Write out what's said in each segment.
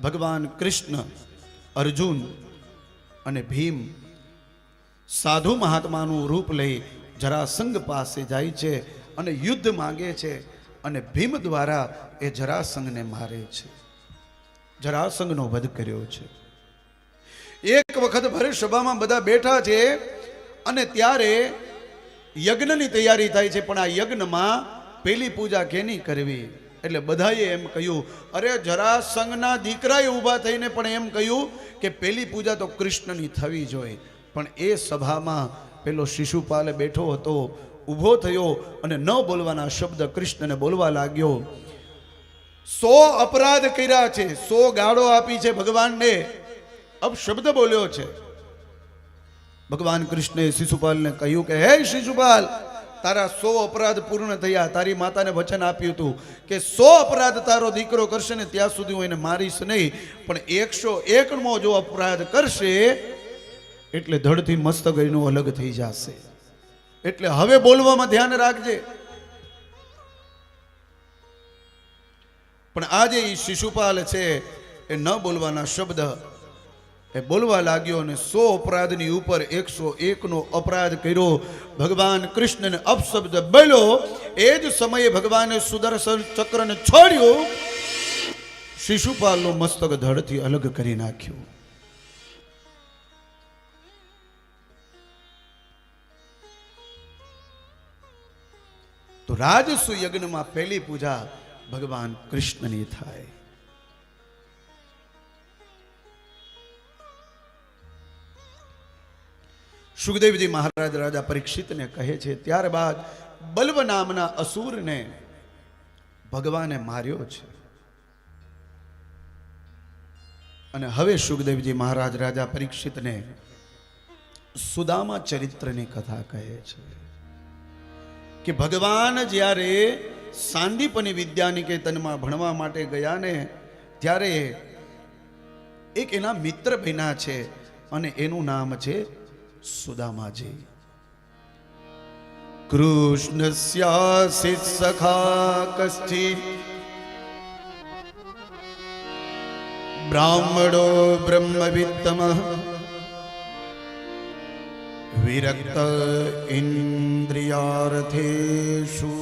ભગવાન કૃષ્ણ, અર્જુન અને ભીમ સાધુ મહાત્માનું રૂપ લઈ જરાસંઘ પાસે જાય છે અને યુદ્ધ માંગે છે અને ભીમ દ્વારા એ જરાસંઘને મારે છે, જરાસંઘનો વધ કર્યો છે. એક વખત ભરે સભામાં બધા બેઠા છે અને ત્યારે યજ્ઞની તૈયારી થાય છે, પણ આ યજ્ઞમાં પેલી પૂજા કેની કરવી? એટલે બધાએ એમ કહ્યું, અરે જરાસંઘના દીકરાએ ઊભા થઈને પણ એમ કહ્યું કે પેલી પૂજા તો કૃષ્ણની થવી જોઈએ. પણ એ સભામાં પેલો શિશુપાલ બેઠો હતો, ઊભો થયો અને ન બોલવાના શબ્દ કૃષ્ણને બોલવા લાગ્યો. 100 અપરાધ કર્યા છે, 100 ગાળો આપી છે ભગવાનને, અબ શબ્દ બોલ્યો છે. ભગવાન કૃષ્ણે શિશુપાલને કહ્યું કે હે શિશુપાલ, તારા 100 અપરાધ પૂર્ણ થયા. તારી માતાને વચન આપ્યું હતું કે 100 અપરાધ તારો દીકરો કરશે ને ત્યાં સુધી હું એને મારીશ નહીં, પણ 101મો જો અપરાધ કરશે એટલે ધડથી મસ્તક એનું અલગ થઈ જશે. એટલે હવે બોલવામાં ધ્યાન રાખજે. પણ આજે એ શિશુપાલ છે એ ન બોલવાના શબ્દ એ બોલવા લાગ્યો અને 100 અપરાધની ઉપર 101નો અપરાધ કર્યો. ભગવાન કૃષ્ણને અપશબ્દ બોલ્યો. એ જ સમયે ભગવાને સુદર્શન ચક્રને છોડ્યું, શિશુપાલનું મસ્તક ધડથી અલગ કરી નાખ્યું. તો રાજસુ યજ્ઞમાં પહેલી પૂજા ભગવાન કૃષ્ણની થાય. સુખદેવજી મહારાજ રાજા પરીક્ષિતને કહે છે, ત્યારબાદ બલ્વ નામના અસુરને ભગવાને માર્યો છે. અને હવે સુખદેવજી મહારાજ રાજા પરીક્ષિતને સુદામા ચરિત્રની કથા કહે છે કે ભગવાન જ્યારે સાંદીપની વિદ્યાનિકેતનમાં ભણવા માટે ગયા ને ત્યારે એક એના મિત્ર બન્યા છે અને એનું નામ છે સુદામાજી. કૃષ્ણસ્યાસિત સખા કશ્ચિત બ્રાહ્મણો બ્રહ્મવિત્તમઃ વિરક્ત ઇન્દ્રિયાર્થેષુ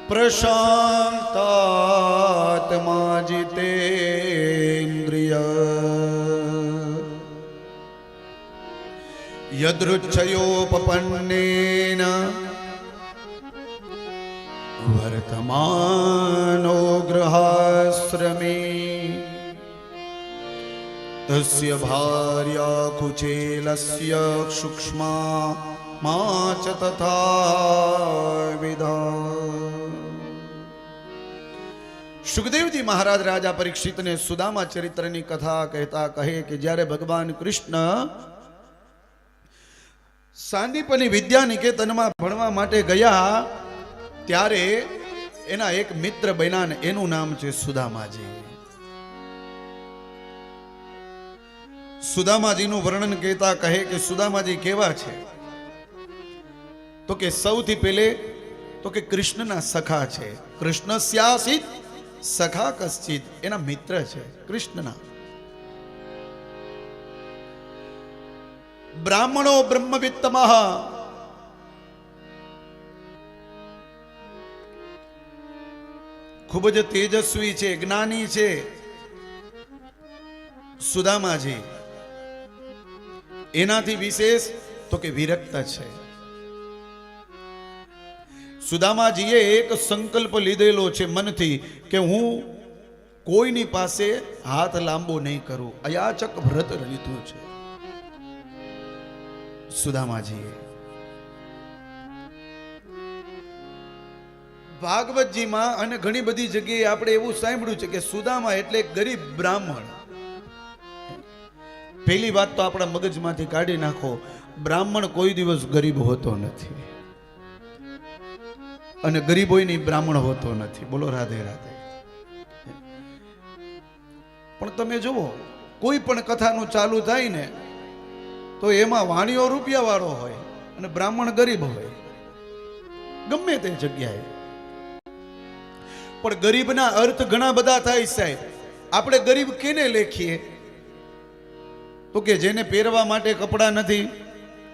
પ્રશાંતાત્મા જીતેન્દ્રિય યદૃચ્છયોપપન્નેન વર્તમાનો ગૃહાશ્રમે તસ્ય ભાર્યા કુચેલસ્ય સૂક્ષ્મા મા ચ તથા વિધા. સુખદેવજી મહારાજ રાજા પરીક્ષિતને સુદામા ચરિત્રની કથા કહેતા કહે કે જ્યારે ભગવાન કૃષ્ણ સાંદીપની વિદ્યાનિકેતનમાં ભણવા માટે ગયા ત્યારે એના એક મિત્ર બન્યા ને એનું નામ છે સુદામાજી. સુદામાજીનું વર્ણન કહેતા કહે કે સુદામાજી કેવા છે તો કે સૌથી પહેલે તો કે કૃષ્ણના સખા છે. કૃષ્ણસ્યાસિત સખા કશ્ચિત, એના મિત્ર છે કૃષ્ણના. બ્રાહ્મણો બ્રહ્મવિત્તમઃ, ખૂબ જ તેજસ્વી છે, જ્ઞાની છે સુદામાજી. એનાથી વિશેષ તો કે વિરક્ત છે. સુદામાજીએ એક સંકલ્પ લીધેલો છે મનથી કે હું કોઈની પાસે હાથ લાંબો નહીં કરું. અયાચક વ્રત લીધું છે સુદામાજીએ. ભાગવતજીમાં અને ઘણી બધી જગ્યાએ આપણે એવું સાંભળ્યું છે કે સુદામા એટલે ગરીબ બ્રાહ્મણ. પહેલી વાત તો આપણા મગજમાંથી કાઢી નાખો, બ્રાહ્મણ કોઈ દિવસ ગરીબ હોતો નથી અને ગરીબ હોય ની બ્રાહ્મણ હોતો નથી. બોલો રાધે રાધે. પણ તમે જુઓ, કોઈ પણ કથાનું ચાલુ થાય ને તો એમાં વાણીઓ રૂપિયા વાળો હોય અને બ્રાહ્મણ ગરીબ હોય, ગમે તે જગ્યાએ. પણ ગરીબના અર્થ ઘણા બધા થાય સાહેબ. આપણે ગરીબ કેને લેખીએ? તો કે જેને પહેરવા માટે કપડાં નથી,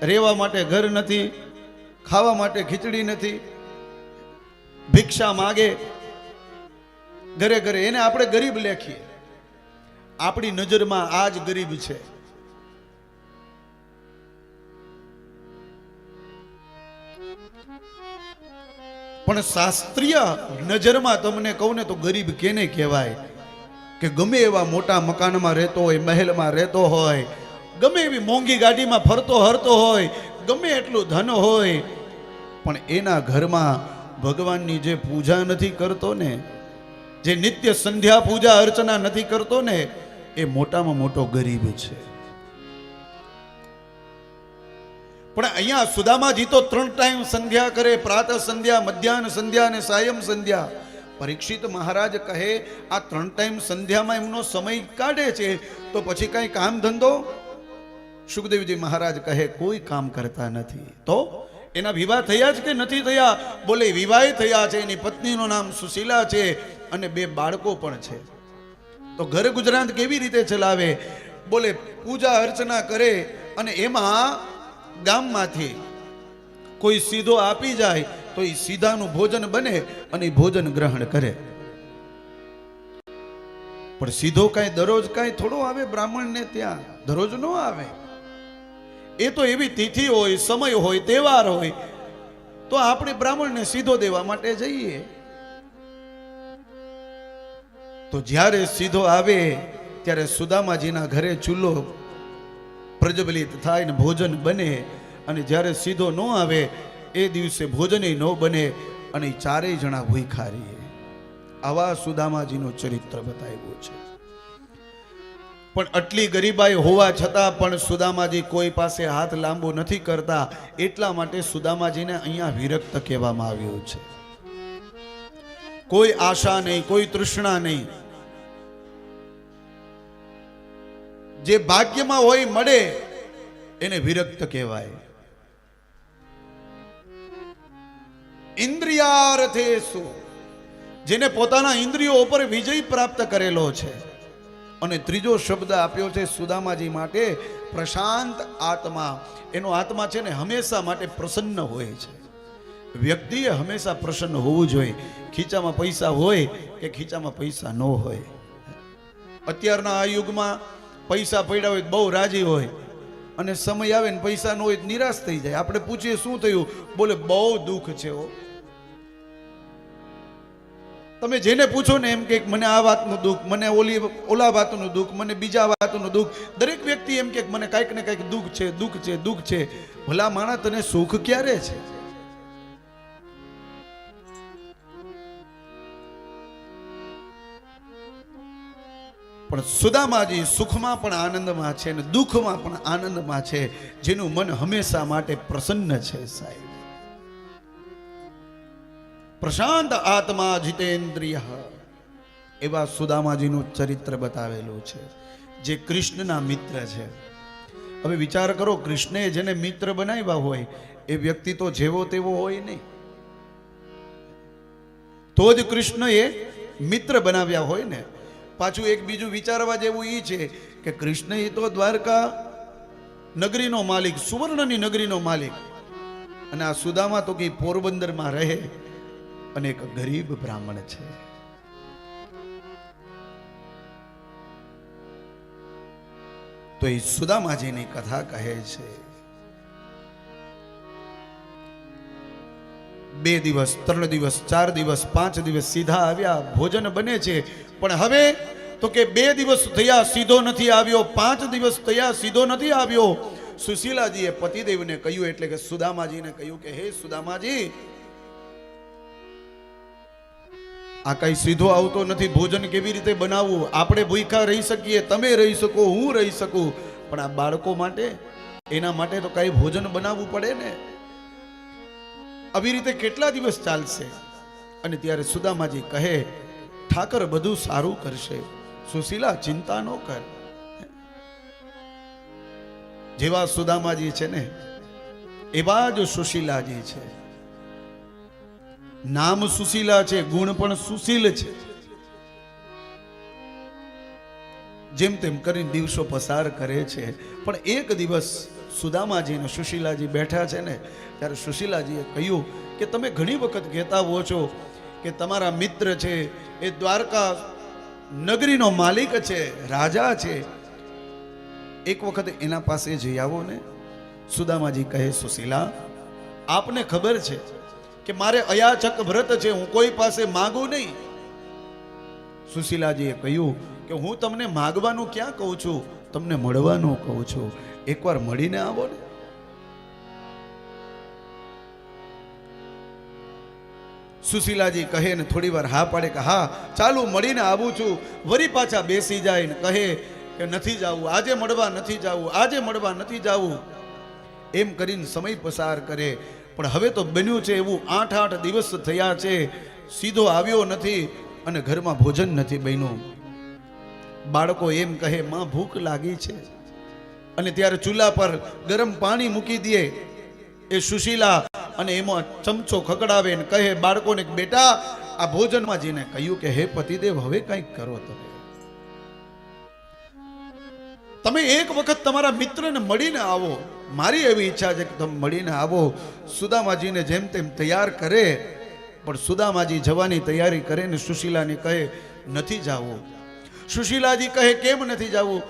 રહેવા માટે ઘર નથી, ખાવા માટે ખીચડી નથી, ભિક્ષા માગે ઘરે ઘરે, એને આપણે ગરીબ લેખીએ. આપણી નજરમાં આ જ ગરીબ છે. પણ શાસ્ત્રીય નજરમાં તમને કહું ને તો ગરીબ કેને કહેવાય? કે ગમે એવા મોટા મકાનમાં રહેતો હોય, મહેલમાં રહેતો હોય, ગમે એવી મોંઘી ગાડીમાં ફરતો હરતો હોય, ગમે એટલું ધન હોય, પણ એના ઘરમાં ભગવાનની જે પૂજા નથી કરતો ને, જે નિત્ય સંધ્યા પૂજા અર્ચના નથી કરતો ને, એ મોટામાં મોટો ગરીબ છે. પણ અહીંયા સુદામાજી તો 3 ટાઈમ સંધ્યા કરે, પ્રાતઃ સંધ્યા, મધ્યાહન સંધ્યા અને સાયમ સંધ્યા. પરીક્ષિત મહારાજ કહે આ 3 ટાઈમ સંધ્યામાં એમનો સમય કાઢે છે, તો પછી કઈ કામ ધંધો? સુખદેવજી મહારાજ કહે કોઈ કામ કરતા નથી. તો એના વિવાહ થયા છે કે નથી થયા? બોલે વિવાહ થયા છે, એની પત્નીનું નામ સુશીલા છે અને 2 બાળકો પણ છે. તો ઘર ગુજરાત કેવી રીતે ચલાવે? બોલે પૂજા અર્ચના કરે અને એમાં ગામમાંથી કોઈ સીધો આપી જાય તો એ સીધાનું ભોજન બને અને ભોજન ગ્રહણ કરે. પણ સીધો કાંઈ દરરોજ કાંઈ થોડો આવે બ્રાહ્મણને ત્યાં? દરરોજ ન આવે. એ તો એવી તિથિ હોય, સમય હોય, તહેવાર હોય તો આપણે બ્રાહ્મણને સીધો દેવા માટે જઈએ. તો જ્યારે સીધો આવે ત્યારે સુદામાજીના ઘરે ચૂલો પ્રજ્વલિત થાય ને ભોજન બને, અને જ્યારે સીધો ન આવે એ દિવસે ભોજન ન બને અને 4 જણા ભૂખ્યા રહીએ. આવા સુદામાજીનું ચરિત્ર બતાવ્યું છે. પણ આટલી ગરીબાઈ હોવા છતાં પણ સુદામાજી કોઈ પાસે હાથ લાંબો નથી કરતા, એટલા માટે સુદામાજીને અહીંયા વિરક્ત કહેવામાં આવ્યું છે. કોઈ આશા નહીં, કોઈ તૃષ્ણા નહીં. જે ભાગ્યમાં હોય મળે એને વિરક્ત કહેવાય. ઇન્દ્રિયાર્થેષુ, જેને પોતાના ઇન્દ્રિયો ઉપર વિજય પ્રાપ્ત કરેલો છે. અને ત્રીજો શબ્દ આપ્યો છે સુદામાજી માટે, પ્રશાંત આત્મા. એનો આત્મા છે ને હંમેશા માટે પ્રસન્ન હોય છે. વ્યક્તિએ હંમેશા પ્રસન્ન હોવું જોઈએ, ખીચામાં પૈસા હોય કે ખીચામાં પૈસા ન હોય. અત્યારના આ યુગમાં પૈસા પડ્યા હોય બહુ રાજી હોય, અને સમય આવે ને પૈસા ન હોય નિરાશ થઈ જાય. આપણે પૂછીએ શું થયું? બોલે બહુ દુઃખ છે. તમે જેને પૂછો ને એમ કે મને આ વાતનું દુઃખ, મને ઓલા વાતનું દુઃખ, મને બીજા વાતનું દુઃખ. દરેક વ્યક્તિ એમ કે મને કાંઈક ને કાંઈક દુઃખ છે, દુઃખ છે, દુઃખ છે. ભલા માણસ તને સુખ ક્યારે છે? પણ સુદામાજી સુખમાં પણ આનંદમાં છે ને દુઃખમાં પણ આનંદમાં છે, જેનું મન હંમેશા માટે પ્રસન્ન છે. સાહેબ, પ્રશાંત આત્મા જીતેન્દ્રિય, એવા સુદામાજીનું ચરિત્ર બતાવેલું છે, જે કૃષ્ણના મિત્ર છે. હવે વિચાર કરો, કૃષ્ણએ જેને મિત્ર બનાવ્યા હોય એ વ્યક્તિ તો જેવો તેવો હોય નહીં. તો જ કૃષ્ણએ મિત્ર બનાવ્યા હોય ને. પાછું એક બીજું વિચારવા જેવું એ છે કે કૃષ્ણ એ તો દ્વારકા નગરીનો માલિક, સુવર્ણની નગરીનો માલિક, અને આ સુદામા તો કે પોરબંદરમાં રહે અને એક ગરીબ બ્રાહ્મણ છે. તો એ સુદામાજીની કથા કહે છે. 2 દિવસ, 3 દિવસ, 4 દિવસ, 5 દિવસ સીધા આવ્યા, ભોજન બને છે. પણ હવે તો કે 2 દિવસ થયા સીધો નથી આવ્યો, 5 દિવસ થયા સીધો નથી આવ્યો. સુશીલાજીએ પતિદેવને કહ્યું, એટલે કે સુદામાજીને કહ્યું કે હે સુદામાજી, આ કઈ સીધો આવતો નથી, ભોજન કેવી રીતે બનાવવું? આપણે ભૂખ્યા રહી શકીએ, તમે રહી શકો, હું રહી શકું, પણ આ બાળકો માટે, એના માટે તો કઈ ભોજન બનાવવું પડે ને. આવી રીતે કેટલા દિવસ ચાલશે? અને ત્યારે સુદામાજી કહે, ઠાકર બધું સારું કરશે, સુશીલા ચિંતા ન કર. જેવા સુદામાજી છે ને એવા જ સુશીલાજી છે. નામ સુશીલા છે, ગુણ પણ સુશીલ છે. જેમ તેમ કરીને દિવસો પસાર કરે છે. પણ એક દિવસ સુદામાજી અને સુશીલાજી બેઠા છે ને, ત્યારે સુશીલાજીએ કહ્યું કે તમે ઘણી વખત કહેતા હો છો કે તમારા મિત્ર છે એ દ્વારકા નગરીનો માલિક છે, રાજા છે, એક વખત એના પાસે જઈ આવો ને. સુદામાજી કહે, સુશીલા, આપને ખબર છે કે મારે અયાચક વ્રત છે, હું કોઈ પાસે માગું નહીં. સુશીલાજીએ કહ્યું કે હું તમને માગવાનું ક્યાં કહું છું, તમને મળવાનું કહું છું. એકવાર મળીને આવો ને. સુશીલાજી કહે ને થોડી વાર હા પાડે કે હા ચાલુ મળીને આવું છું. વરી પાછા બેસી જાય ને કહે કે નથી જાવું, આજે મળવા નથી જાવું, આજે મળવા નથી જાવું. એમ કરીને સમય પસાર કરે. પણ હવે તો બન્યું છે એવું, 8 દિવસ થયા છે, સીધો આવ્યો નથી અને ઘરમાં ભોજન નથી બન્યું. બાળકો એમ કહે, માં ભૂખ લાગી છે. અને ત્યારે ચૂલા પર ગરમ પાણી મૂકી દે એ સુશીલા, અને એમાં ચમચો ખકડાવે ને કહે બાળકોને, બેટા આ ભોજનમાં જઈને કહ્યું કે હે પતિદેવ, હવે કંઈક કરો. તમે એક વખત તમારા મિત્રને મળીને આવો. મારી એવી ઈચ્છા છે કે તમે મળીને આવો. સુદામાજીને જેમ તેમ તૈયાર કરે, પણ સુદામાજી જવાની તૈયારી કરે ને સુશીલાને કહે નથી જાવું. સુશીલાજી કહે કેમ નથી જાવું?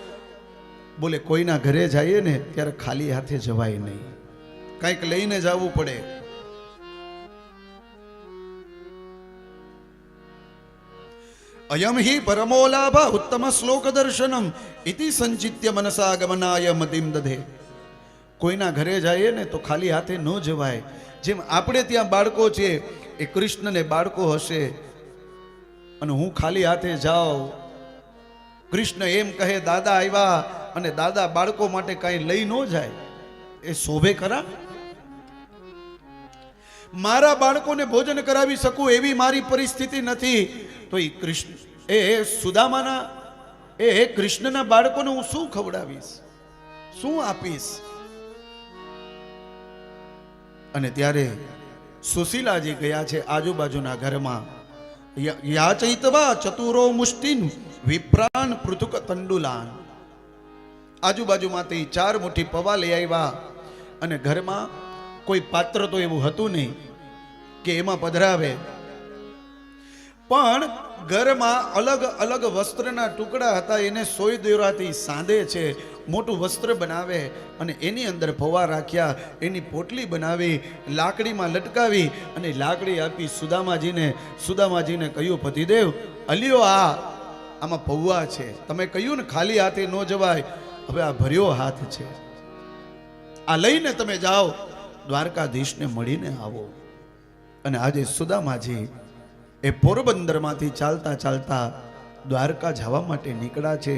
બોલે કોઈના ઘરે જઈએ ને ત્યારે ખાલી હાથે જવાય નહીં, કંઈક લઈને જવું પડે. અયમ હિ પરમો લાભ ઉત્તમ શ્લોક દર્શનમ ઇતિ સંચિત્ય મનસા ગમનાય મતિમ દધે. કોઈના ઘરે જઈએ ને તો ખાલી હાથે ન જવાય. જેમ આપણે ત્યાં બાળકો છે, એ કૃષ્ણને બાળકો હશે અને હું ખાલી હાથે જાઉં, કૃષ્ણ એમ કહે દાદા આવ્યા, અને દાદા બાળકો માટે કાંઈ લઈ ન જાય, એ શોભે ખરા? મારા બાળકોને ભોજન કરાવી શકું એવી મારી પરિસ્થિતિ નથી, તો એ કૃષ્ણ એ સુદામાના એ કૃષ્ણના બાળકોને હું શું ખવડાવીશ, શું આપીશ? અને ત્યારે સુશીલાજી ગયા છે આજુબાજુના ઘરમાં. યાચૈતવા ચતુરો મુષ્ટિન વિપ્રાન પૃથુક તંડુલાન. આજુબાજુમાંથી 4 મુઠ્ઠી પૌવા લઈ આવ્યા. અને ઘરમાં કોઈ પાત્ર તો એવું હતું નહીં કે એમાં પધરાવે, પણ ઘરમાં અલગ અલગ વસ્ત્રના ટુકડા હતા, એને સોય દોરાથી સાંધે છે, મોટું વસ્ત્ર બનાવે અને એની અંદર પૌવા રાખ્યા, એની પોટલી બનાવી, લાકડીમાં લટકાવી અને લાકડી આપી સુદામાજીને. સુદામાજીને કહ્યું, પતિદેવ અલ્યો આમાં પૌવા છે, તમે કહ્યું ને ખાલી હાથે ન જવાય, હવે આ ભર્યો હાથ છે, આ લઈને તમે જાઓ, દ્વારકાધીશને મળીને આવો. અને આજે સુદામાજી એ પોરબંદરમાંથી ચાલતા ચાલતા દ્વારકા જવા માટે નીકળ્યા છે.